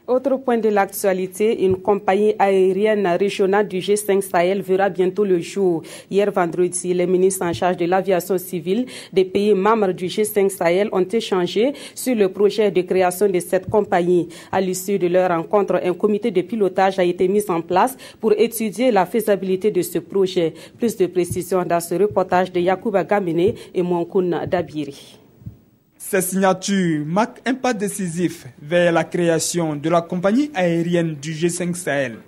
Autre point de l'actualité, une compagnie aérienne régionale du G5 Sahel verra bientôt le jour. Hier vendredi, les ministres en charge de l'aviation civile des pays membres du G5 Sahel ont échangé sur le projet de création de cette compagnie. À l'issue de leur rencontre, un comité de pilotage a été mis en place pour étudier la faisabilité de ce projet. Plus de précisions dans ce reportage de Yacouba Gamene et Mouankoun Dabiri. Ces signatures marquent un pas décisif vers la création de la compagnie aérienne du G5 Sahel.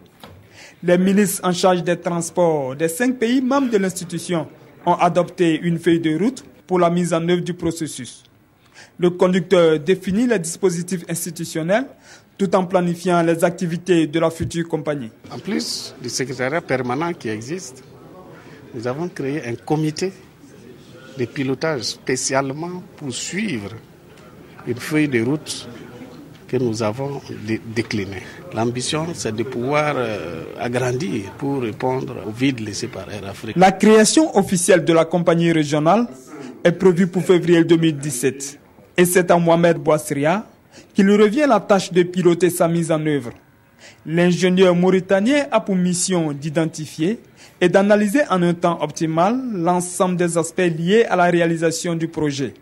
Les ministres en charge des transports des 5 pays membres de l'institution ont adopté une feuille de route pour la mise en œuvre du processus. Le conducteur définit les dispositifs institutionnels tout en planifiant les activités de la future compagnie. En plus du secrétariat permanent qui existe, nous avons créé un comité de pilotage spécialement pour suivre une feuille de route que nous avons déclinée. L'ambition, c'est de pouvoir agrandir pour répondre au vide laissé par Air Afrique. La création officielle de la compagnie régionale est prévue pour février 2017. Et c'est à Mohamed Bouassria qu'il revient la tâche de piloter sa mise en œuvre. L'ingénieur mauritanien a pour mission d'identifier et d'analyser en un temps optimal l'ensemble des aspects liés à la réalisation du projet.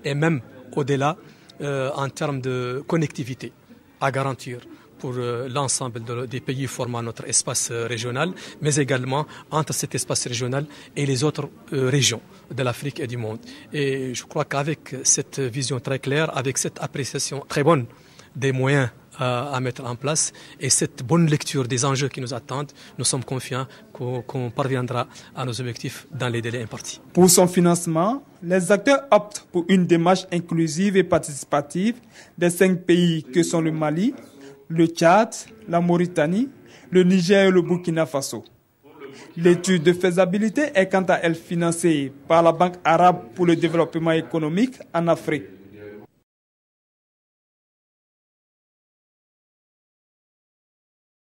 Et même au-delà, en termes de connectivité à garantir pour l'ensemble des pays formant notre espace régional, mais également entre cet espace régional et les autres régions de l'Afrique et du monde. Et je crois qu'avec cette vision très claire, avec cette appréciation très bonne des moyens à mettre en place et cette bonne lecture des enjeux qui nous attendent, nous sommes confiants qu'on parviendra à nos objectifs dans les délais impartis. Pour son financement, les acteurs optent pour une démarche inclusive et participative des 5 pays que sont le Mali, le Tchad, la Mauritanie, le Niger et le Burkina Faso. L'étude de faisabilité est quant à elle financée par la Banque arabe pour le développement économique en Afrique.